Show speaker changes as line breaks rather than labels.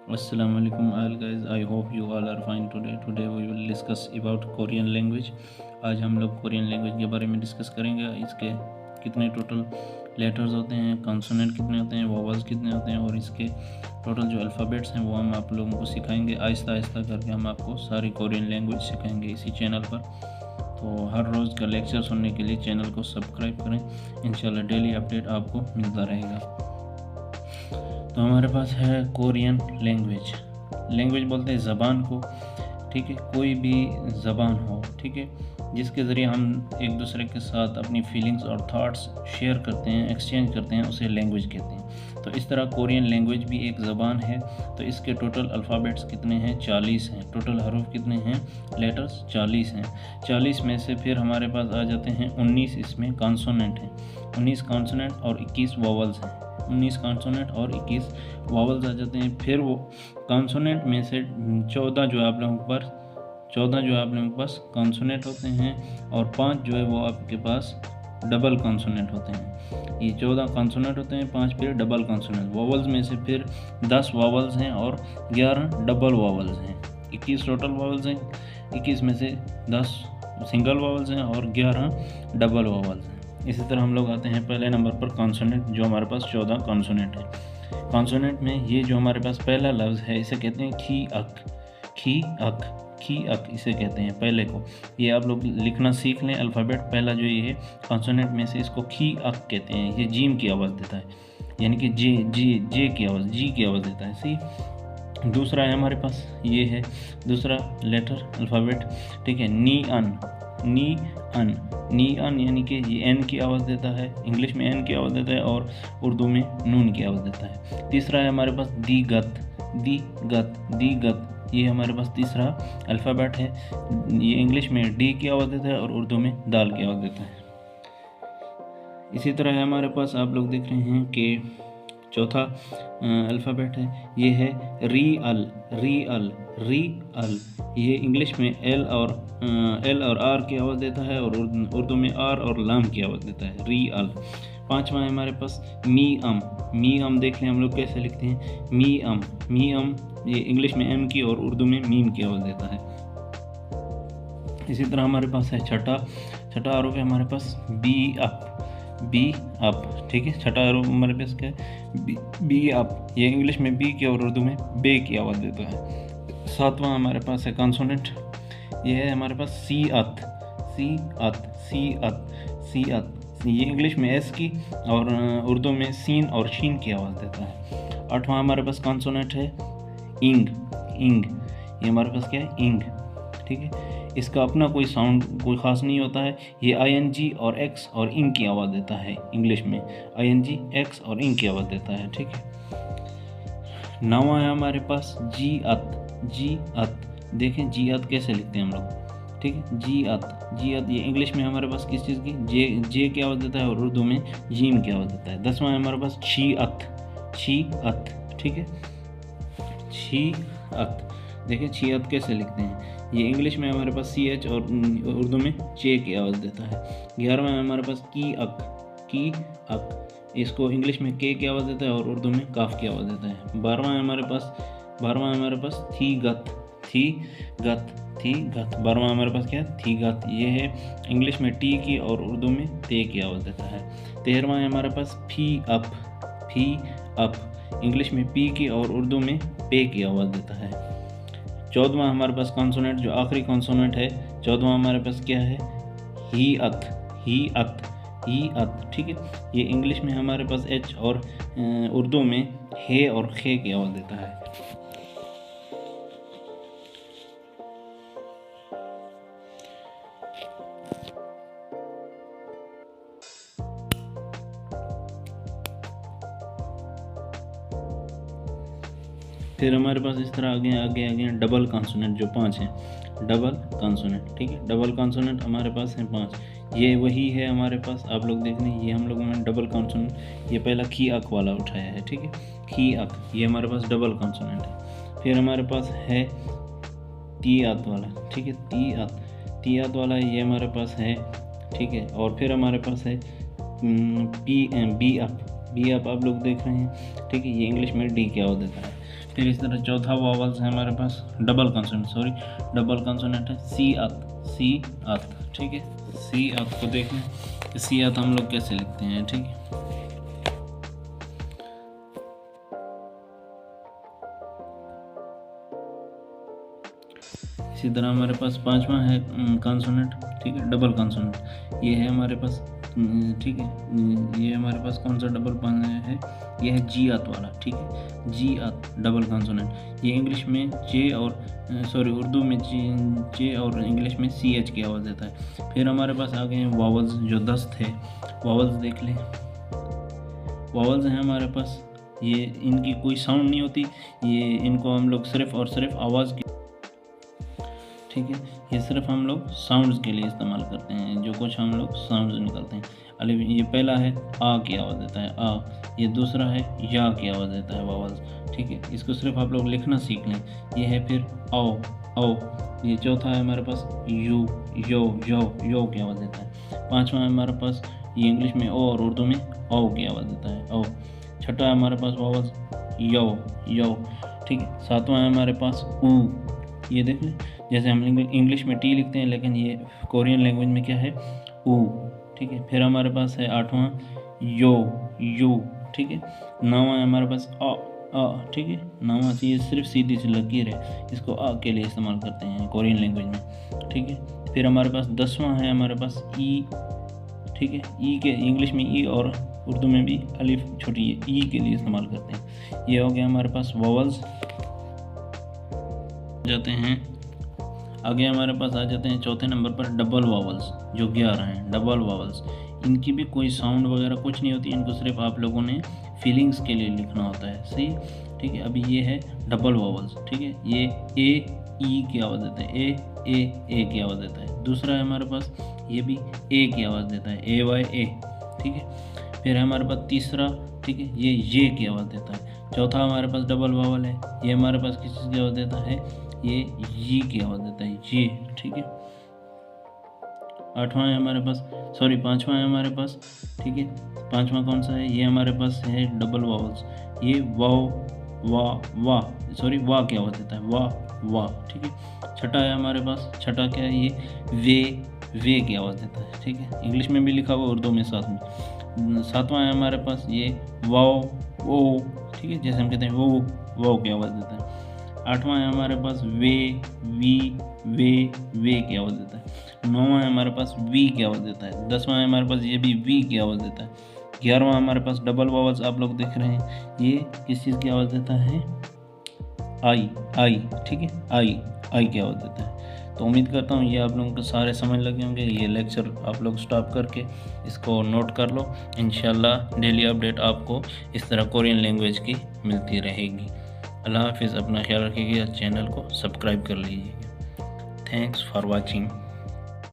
Assalamu alaikum all guys, I hope you all are fine today. Today we will discuss about Korean language. आज हम लोग Korean language के बारे में discuss करेंगे। इसके कितने टोटल लेटर्स होते हैं, कॉन्सोनेंट कितने होते हैं, वोवल्स कितने होते हैं और इसके टोटल जो अल्फ़ाबेट्स हैं वो हम आप लोगों को सिखाएंगे। आहिस्ता आहिस्ता करके हम आपको सारी कोरियन लैंग्वेज सिखाएंगे इसी चैनल पर। तो हर रोज़ का लेक्चर सुनने के लिए चैनल को सब्सक्राइब करें। इंशाल्लाह डेली अपडेट आपको मिलता रहेगा। तो हमारे पास है कोरियन लैंग्वेज बोलते हैं ज़बान को, ठीक है। कोई भी ज़बान हो, ठीक है, जिसके ज़रिए हम एक दूसरे के साथ अपनी फीलिंग्स और थॉट्स शेयर करते हैं, एक्सचेंज करते हैं, उसे लैंग्वेज कहते हैं। तो इस तरह कोरियन लैंग्वेज भी एक ज़बान है। तो इसके टोटल अल्फ़ाबेट्स कितने हैं? 40 हैं। टोटल हरूफ कितने हैं? लेटर्स 40 हैं। 40 में से फिर हमारे पास आ जाते हैं 19 इसमें कॉन्सोनेंट हैं। 19 कॉन्सोनेंट और 21 वोवल्स हैं। 19 कॉन्सोनेंट और 21 वोवल्स आ जाते हैं। फिर वो कॉन्सोनेंट में से 14 जो आप लोगों के पास कॉन्सोनेंट होते हैं और 5 जो है वो आपके पास डबल कॉन्सोनेंट होते हैं। ये 14 कॉन्सोनेंट होते हैं, 5 फिर डबल कॉन्सोनेंट। वोवल्स में से फिर 10 वोवल्स हैं और 11 डबल वोवल्स हैं। 21 टोटल वोवल्स हैं। 21 में से 10 सिंगल वोवल्स हैं और 11 डबल वोवल्स हैं। इसी तरह हम लोग आते हैं पहले नंबर पर कॉन्सोनेंट, जो हमारे पास 14 कॉन्सोनेंट है। कॉन्सोनेंट में ये जो हमारे पास पहला लफ्ज़ है इसे कहते हैं खी अक इसे कहते हैं पहले को। ये आप लोग लिखना सीख लें अल्फ़ाबेट। पहला जो ये है कॉन्सोनेंट में से इसको खी अक कहते हैं। ये जीम की आवाज़ देता है, यानी कि जे की आवाज़, जी की आवाज़ देता है। सी दूसरा है हमारे पास, ये है दूसरा लेटर अल्फ़ाबेट, ठीक है। नी अन यानी कि ये एन की आवाज़ देता है, इंग्लिश में एन की आवाज़ देता है और उर्दू में नून की आवाज़ देता है। तीसरा है हमारे पास दी गत, ये हमारे पास तीसरा अल्फ़ाबेट है। ये इंग्लिश में डी की आवाज़ देता है और उर्दू में दाल की आवाज़ देता है। इसी तरह है हमारे पास, आप लोग देख रहे हैं कि चौथा अल्फ़ाबेट है, ये है री अल। ये इंग्लिश में एल और आर की आवाज़ देता है और उर्दू में आर और लाम की आवाज़ देता है, री अल। पांचवा है हमारे पास मी अम देख लें हम लोग कैसे लिखते हैं, मी अम। ये इंग्लिश में एम की और उर्दू में मीम की आवाज़ देता है। इसी तरह हमारे पास है छठा आरोप है हमारे पास बी अप, ठीक है। छठा आरोप हमारे पास क्या है, बी अप। ये इंग्लिश में बी की और उर्दू में बे की आवाज़ देता है। सातवां हमारे पास है कॉन्सोनेंट, ये है हमारे पास सी अत। ये इंग्लिश में एस की और उर्दू में सीन और शीन की आवाज़ देता है। आठवां हमारे पास कॉन्सोनेंट है इंग। ये हमारे पास क्या है, इंग, ठीक है। इसका अपना कोई साउंड कोई ख़ास नहीं होता है। ये ING और X और इंग की आवाज़ देता है। इंग्लिश में ING, X और इंग की आवाज़ देता है, ठीक है। नौवां है हमारे पास जी अत। देखें जी अत कैसे लिखते हैं हम लोग, ठीक है। जी अत ये इंग्लिश में हमारे पास किस चीज़ की, जे की आवाज़ देता है और उर्दू में जीम की आवाज़ देता है। 10वां है हमारे पास छी अत, ठीक है। छी अत देखें छी अत कैसे लिखते हैं, ये इंग्लिश में हमारे पास CH और उर्दू में चे की आवाज़ देता है। 11वां है हमारे पास की अक, इसको इंग्लिश में के की आवाज़ देता है और उर्दू में काफ की आवाज़ देता है। 12वां है हमारे पास थी गत। 12वां हमारे पास क्या है, थी गत। ये है इंग्लिश में टी की और उर्दू में ते की आवाज़ देता है। 13वां है हमारे पास फी अप, इंग्लिश में पी की और उर्दू में पे की आवाज़ देता है। 14वां हमारे पास कॉन्सोनेंट, जो आखिरी कॉन्सोनेंट है, 14वां हमारे पास क्या है, ही अत, ठीक है। ये इंग्लिश में हमारे पास H और उर्दू में हे और खे की आवाज़ देता है। फिर हमारे पास इस तरह आगे डबल कॉन्सोनेंट, जो 5 हैं डबल कॉन्सोनेंट, ठीक है। डबल कॉन्सोनेंट हमारे पास हैं 5। ये वही है हमारे पास, आप लोग देख लें, ये हम लोगों ने डबल कॉन्सोनेंट, ये पहला खी अक वाला उठाया है, ठीक है। खी अक ये हमारे पास डबल कॉन्सोनेंट है। फिर हमारे पास है ती आत वाला, ठीक है। ती आत वाला ये हमारे पास है, ठीक है। और फिर हमारे पास है बी अप आप लोग देख रहे हैं, ठीक है। ये इंग्लिश में डी की आवाज़ देता है। फिर इस तरह चौथा वावल्स है हमारे पास डबल कंसोनेंट है सी अत, ठीक है। सी अत को देखें कि सी अत हम लोग कैसे लिखते हैं, ठीक है। इसी तरह हमारे पास पांचवा है कंसोनेंट, ठीक है, डबल कंसोनेंट। ये है हमारे पास, ठीक है, ये हमारे पास कौन सा डबल है, ये है जी अत वाला, ठीक है, जी अत डबल कंसोनेंट। ये इंग्लिश में जे और उर्दू में जे और इंग्लिश में सी एच की आवाज़ देता है। फिर हमारे पास आ गए हैं वावल्स, जो 10 थे। वावल्स देख लें, वावल्स हैं हमारे पास, ये इनकी कोई साउंड नहीं होती, ये इनको हम लोग सिर्फ और सिर्फ आवाज़ की, ठीक है, ये सिर्फ हम लोग साउंड्स के लिए इस्तेमाल करते हैं, जो कुछ हम लोग साउंड्स निकलते हैं। अलिफ, ये पहला है आ की आवाज़ देता है आ, ये दूसरा है या की आवाज़ देता है वावल्स, ठीक है। इसको सिर्फ आप लोग लिखना सीख लें। ये है फिर औ, ये चौथा है हमारे पास यू, यो की आवाज़ देता है। पांचवा है हमारे पास, ये इंग्लिश में ओ और उर्दू में औ की आवाज़ देता है औ। छठा है हमारे पास वावल्स यो, ठीक है। सातवां है हमारे पास ऊ, ये देख लें, जैसे हम इंग्लिश में टी लिखते हैं, लेकिन ये कोरियन लैंग्वेज में क्या है, ऊ, ठीक है। फिर हमारे पास है आठवां यू, ठीक है। नौवां है हमारे पास आ, ठीक है। नौवां से ये सिर्फ सीधी सी लकीर है, इसको आ के लिए इस्तेमाल करते हैं कोरियन लैंग्वेज में, ठीक है। फिर हमारे पास 10वां है हमारे पास ई, ठीक है। ई के इंग्लिश में ई और उर्दू में भी अलिफ छोटी है, ई के लिए इस्तेमाल करते हैं। ये हो गया हमारे पास वावल्स। जाते हैं आगे, हमारे पास आ जाते हैं चौथे नंबर पर डबल वावल्स, जो 11 हैं डबल वावल्स। इनकी भी कोई साउंड वगैरह कुछ नहीं होती, इनको सिर्फ आप लोगों ने फीलिंग्स के लिए लिखना होता है, सही, ठीक है। अभी ये है डबल वावल्स, ठीक है। ये ए ई की आवाज़ देता है, ए की आवाज़ देता है। दूसरा है हमारे पास, ये भी ए की आवाज़ देता है, ए वाई ए, ठीक है। फिर है हमारे पास तीसरा, ठीक है, ये की आवाज़ देता है। चौथा हमारे पास डबल वावल है, ये हमारे पास किस चीज़ की आवाज़ देता है, ये की आवाज़ देता है, ये, ठीक है। पांचवा है हमारे पास, ठीक है। पांचवा कौन सा है, ये हमारे पास है डबल वावल्स, ये वाह की आवाज़ देता है, वाह, ठीक है। छठा है हमारे पास, छठा क्या है, ये वे की आवाज़ देता है, ठीक है। इंग्लिश में भी लिखा हुआ, उर्दू में साथ में। सातवां है हमारे पास, ये वो, ठीक है, जैसे हम कहते हैं वो की आवाज़ देता है। आठवां है हमारे पास वे की आवाज़ देता है। नौवां है हमारे पास वी की आवाज़ देता है। 10वां है हमारे पास, ये भी वी की आवाज़ देता है। 11वां हमारे पास डबल वावल्स आप लोग देख रहे हैं, ये किस चीज़ की आवाज़ देता है, आई, ठीक है, आई की आवाज़ देता है। तो उम्मीद करता हूँ ये आप लोगों को सारे समझ लगे होंगे। ये लेक्चर आप लोग स्टॉप करके इसको नोट कर लो। इंशाल्लाह डेली अपडेट आपको इस तरह कोरियन लैंग्वेज की मिलती रहेगी। अल्लाह हाफिज़, अपना ख्याल रखिएगा, चैनल को सब्सक्राइब कर लीजिएगा। Thanks for watching.